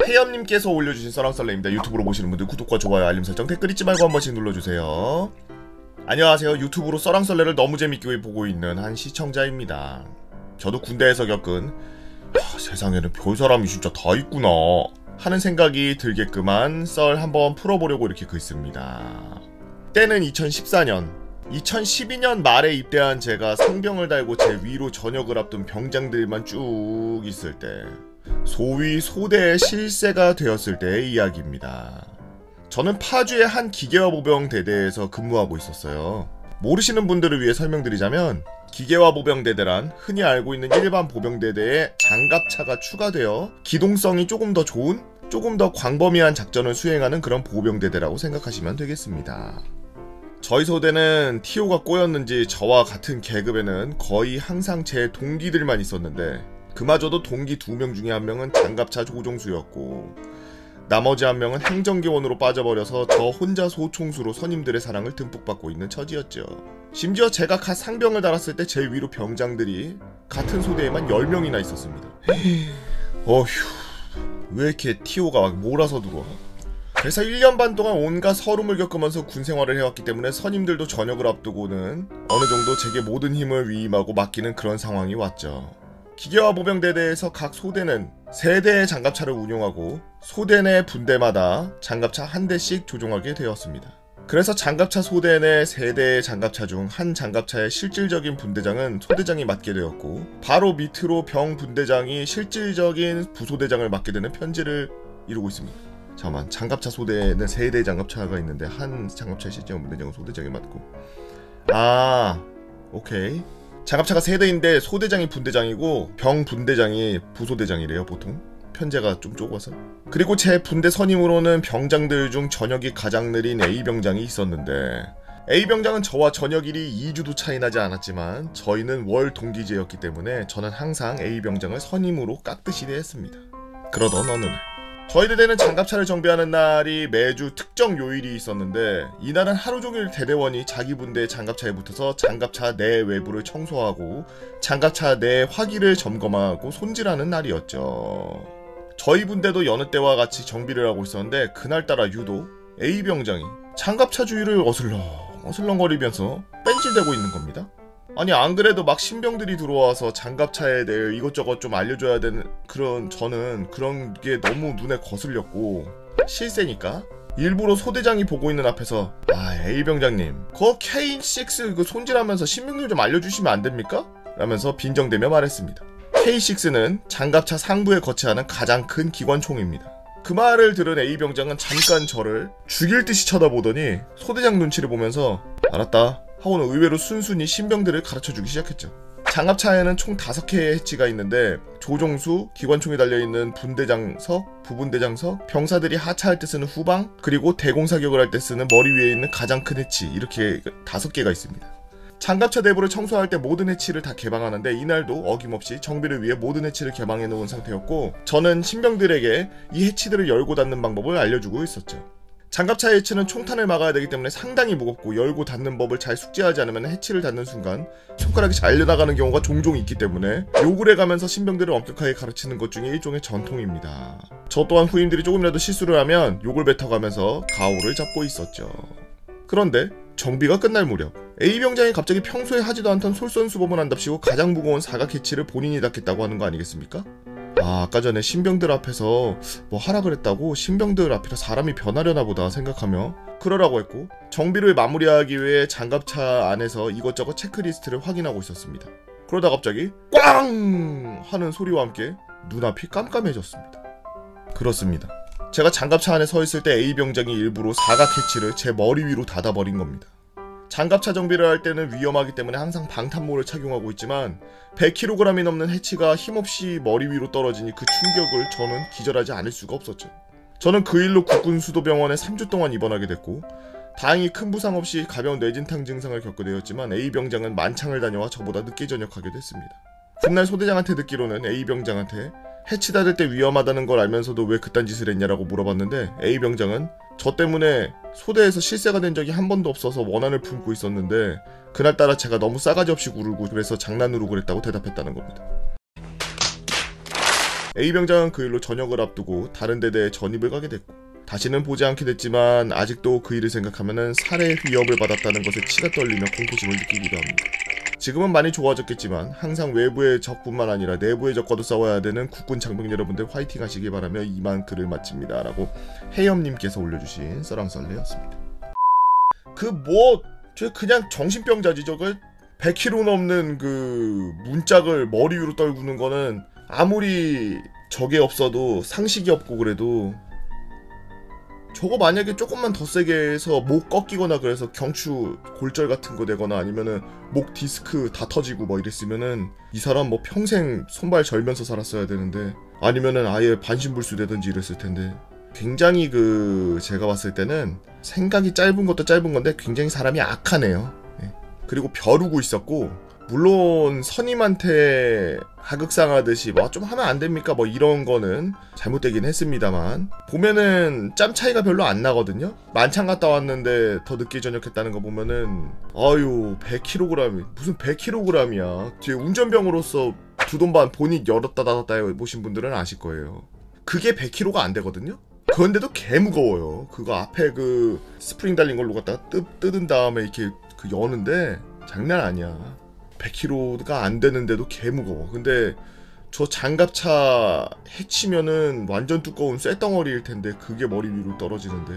태엽님께서 올려주신 썰렁썰레입니다. 유튜브로 보시는 분들 구독과 좋아요, 알림 설정, 댓글 잊지 말고 한 번씩 눌러주세요. 안녕하세요. 유튜브로 썰렁썰레를 너무 재밌게 보고 있는 한 시청자입니다. 저도 군대에서 겪은 세상에는 별 사람이 진짜 다 있구나 하는 생각이 들게끔한 썰 한번 풀어보려고 이렇게 글씁니다. 때는 2014년 2012년 말에 입대한 제가 상병을 달고 제 위로 전역을 앞둔 병장들만 쭉 있을 때 소위 소대의 실세가 되었을 때의 이야기입니다. 저는 파주의 한 기계화 보병 대대에서 근무하고 있었어요. 모르시는 분들을 위해 설명드리자면 기계화 보병대대란 흔히 알고 있는 일반 보병대대에 장갑차가 추가되어 기동성이 조금 더 좋은, 조금 더 광범위한 작전을 수행하는 그런 보병대대라고 생각하시면 되겠습니다. 저희 소대는 TO가 꼬였는지 저와 같은 계급에는 거의 항상 제 동기들만 있었는데 그마저도 동기 2명 중에 1명은 장갑차 조종수였고 나머지 1명은 행정교원으로 빠져버려서 저 혼자 소총수로 선임들의 사랑을 듬뿍 받고 있는 처지였죠. 심지어 제가 갓 상병을 달았을 때 제 위로 병장들이 같은 소대에만 10명이나 있었습니다. 어휴, 왜 이렇게 TO가 막 몰아서 들어와? 그래서 1년 반 동안 온갖 서름을 겪으면서 군 생활을 해왔기 때문에 선임들도 전역을 앞두고는 어느 정도 제게 모든 힘을 위임하고 맡기는 그런 상황이 왔죠. 기계화 보병대대에서 각 소대는 3대의 장갑차를 운용하고 소대 내 분대마다 장갑차 1대씩 조종하게 되었습니다. 그래서 장갑차 소대 내 3대의 장갑차 중 한 장갑차의 실질적인 분대장은 소대장이 맡게 되었고 바로 밑으로 병 분대장이 실질적인 부소대장을 맡게 되는 편제를 이루고 있습니다. 잠깐만, 장갑차 소대에는 3대의 장갑차가 있는데 한 장갑차의 실질적인 분대장은 소대장이 맡고, 오케이. 장갑차가 3대인데 소대장이 분대장이고 병 분대장이 부소대장이래요. 보통 편제가 좀 좁아서. 그리고 제 분대 선임으로는 병장들 중 전역이 가장 느린 A병장이 있었는데 A병장은 저와 전역일이 2주도 차이 나지 않았지만 저희는 월 동기제였기 때문에 저는 항상 A병장을 선임으로 깍듯이 대했습니다. 그러던 어느 날 저희 대대는 장갑차를 정비하는 날이 매주 특정 요일이 있었는데 이날은 하루종일 대대원이 자기 분대의 장갑차에 붙어서 장갑차 내 외부를 청소하고 장갑차 내 화기를 점검하고 손질하는 날이었죠. 저희 분대도 여느 때와 같이 정비를 하고 있었는데 그날따라 유독 A병장이 장갑차 주위를 어슬렁거리면서 뺀질대고 있는 겁니다. 아니, 안 그래도 막 신병들이 들어와서 장갑차에 대해 이것저것 좀 알려줘야 되는 저는 그런 게 너무 눈에 거슬렸고 실세니까 일부러 소대장이 보고 있는 앞에서 A병장님 그거 K6 그 손질하면서 신병들 좀 알려주시면 안 됩니까? 라면서 빈정대며 말했습니다. K6는 장갑차 상부에 거치하는 가장 큰 기관총입니다. 그 말을 들은 A병장은 잠깐 저를 죽일 듯이 쳐다보더니 소대장 눈치를 보면서 알았다 하고는 의외로 순순히 신병들을 가르쳐주기 시작했죠. 장갑차에는 총 5개의 해치가 있는데 조종수, 기관총이 달려있는 분대장석, 부분대장석, 병사들이 하차할 때 쓰는 후방, 그리고 대공사격을 할 때 쓰는 머리 위에 있는 가장 큰 해치, 이렇게 5개가 있습니다. 장갑차 내부를 청소할 때 모든 해치를 다 개방하는데 이날도 어김없이 정비를 위해 모든 해치를 개방해 놓은 상태였고 저는 신병들에게 이 해치들을 열고 닫는 방법을 알려주고 있었죠. 장갑차의 해치는 총탄을 막아야 되기 때문에 상당히 무겁고 열고 닫는 법을 잘 숙지하지 않으면 해치를 닫는 순간 손가락이 잘려나가는 경우가 종종 있기 때문에 욕을 해가면서 신병들을 엄격하게 가르치는 것 중에 일종의 전통입니다. 저 또한 후임들이 조금이라도 실수를 하면 욕을 뱉어가면서 가오를 잡고 있었죠. 그런데 정비가 끝날 무렵 A병장이 갑자기 평소에 하지도 않던 솔선수범을 한답시고 가장 무거운 사각 해치를 본인이 닫겠다고 하는 거 아니겠습니까? 아까 전에 신병들 앞에서 뭐 하라 그랬다고 신병들 앞에서 사람이 변하려나 보다 생각하며 그러라고 했고 정비를 마무리하기 위해 장갑차 안에서 이것저것 체크리스트를 확인하고 있었습니다. 그러다 갑자기 꽝! 하는 소리와 함께 눈앞이 깜깜해졌습니다. 그렇습니다. 제가 장갑차 안에 서 있을 때 A병장이 일부러 사각 해치를 제 머리 위로 닫아버린 겁니다. 장갑차 정비를 할 때는 위험하기 때문에 항상 방탄모를 착용하고 있지만 100kg이 넘는 해치가 힘없이 머리 위로 떨어지니 그 충격을 저는 기절하지 않을 수가 없었죠. 저는 그 일로 국군수도병원에 3주 동안 입원하게 됐고 다행히 큰 부상 없이 가벼운 뇌진탕 증상을 겪게 되었지만 A병장은 만창을 다녀와 저보다 늦게 전역하게 됐습니다. 훗날 소대장한테 듣기로는 A병장한테 해치 닫을 때 위험하다는 걸 알면서도 왜 그딴 짓을 했냐라고 물어봤는데 A병장은 저 때문에 소대에서 실세가 된 적이 한 번도 없어서 원한을 품고 있었는데 그날따라 제가 너무 싸가지 없이 구르고 그래서 장난으로 그랬다고 대답했다는 겁니다. A병장은 그 일로 전역을 앞두고 다른 대대에 전입을 가게 됐고 다시는 보지 않게 됐지만 아직도 그 일을 생각하면 살해 위협을 받았다는 것에 치가 떨리며 공포심을 느끼기도 합니다. 지금은 많이 좋아졌겠지만 항상 외부의 적뿐만 아니라 내부의 적과도 싸워야 되는 국군 장병 여러분들 화이팅 하시길 바라며 이만 글을 마칩니다 라고 해염님께서 올려주신 썰랑썰레였습니다. 저 그냥 정신병자지. 저거 100kg 넘는 그 문짝을 머리 위로 떨구는 거는 아무리 적이 없어도 상식이 없고 그래도 저거 만약에 조금만 더 세게 해서 목 꺾이거나 그래서 경추 골절 같은 거 되거나 아니면은 목 디스크 다 터지고 뭐 이랬으면은 이 사람 뭐 평생 손발 절면서 살았어야 되는데 아니면은 아예 반신불수 되든지 이랬을 텐데 굉장히 제가 봤을 때는 생각이 짧은 것도 짧은 건데 굉장히 사람이 악하네요. 예. 그리고 벼르고 있었고 물론 선임한테 하극상하듯이 뭐 좀 하면 안 됩니까 뭐 이런 거는 잘못되긴 했습니다만 보면은 짬 차이가 별로 안 나거든요. 만찬 갔다 왔는데 더 늦게 저녁했다는 거 보면은 아유 100kg이 무슨 100kg이야. 뒤에 운전병으로서 두 돈 반 본인 열었다 닫았다 해보신 분들은 아실 거예요. 그게 100kg가 안 되거든요. 그런데도 개 무거워요. 그거 앞에 그 스프링 달린 걸로 갖다가 뜯은 다음에 이렇게 여는데 장난 아니야. 100kg가 안 되는데도 개 무거워. 근데 저 장갑차 해치면은 완전 두꺼운 쇳덩어리일 텐데 그게 머리 위로 떨어지는데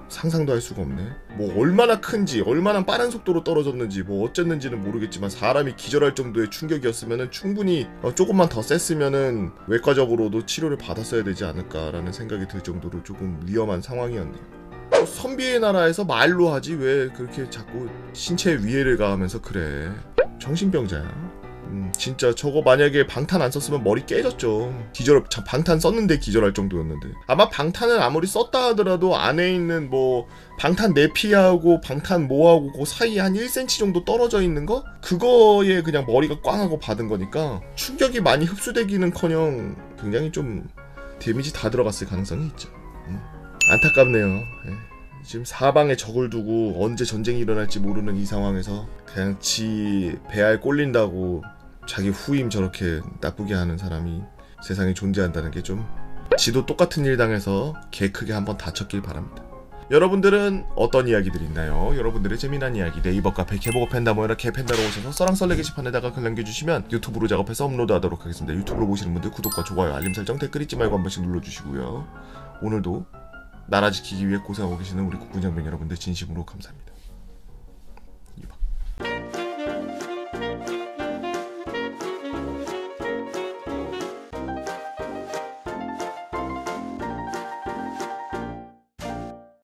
상상도 할 수가 없네. 뭐 얼마나 큰지 얼마나 빠른 속도로 떨어졌는지 뭐 어쨌는지는 모르겠지만 사람이 기절할 정도의 충격이었으면은 충분히 조금만 더 셌으면은 외과적으로도 치료를 받았어야 되지 않을까라는 생각이 들 정도로 조금 위험한 상황이었네요. 선비의 나라에서 말로 하지 왜 그렇게 자꾸 신체에 위해를 가하면서 그래. 정신병자야. 진짜 저거 만약에 방탄 안 썼으면 머리 깨졌죠. 방탄 썼는데 기절할 정도였는데 아마 방탄을 아무리 썼다 하더라도 안에 있는 뭐 방탄 내피하고 방탄 모하고 그 사이에 한 1cm 정도 떨어져 있는 거? 그거에 그냥 머리가 꽝하고 받은 거니까 충격이 많이 흡수되기는커녕 굉장히 좀 데미지 다 들어갔을 가능성이 있죠. 안타깝네요. 예. 지금 사방에 적을 두고 언제 전쟁이 일어날지 모르는 이 상황에서 그냥 지 배알 꼴린다고 자기 후임 저렇게 나쁘게 하는 사람이 세상에 존재한다는 게 좀 지도 똑같은 일 당해서 개 크게 한번 다쳤길 바랍니다. 여러분들은 어떤 이야기들이 있나요? 여러분들의 재미난 이야기 네이버 카페 개보고 팬다 모여라 개팬다로 오셔서 썰랑썰레 게시판에다가 글 남겨주시면 유튜브로 작업해서 업로드하도록 하겠습니다. 유튜브로 보시는 분들 구독과 좋아요 알림 설정 댓글 잊지 말고 한 번씩 눌러주시고요. 오늘도 나라 지키기 위해 고생하고 계시는 우리 국군장병 여러분들 진심으로 감사합니다.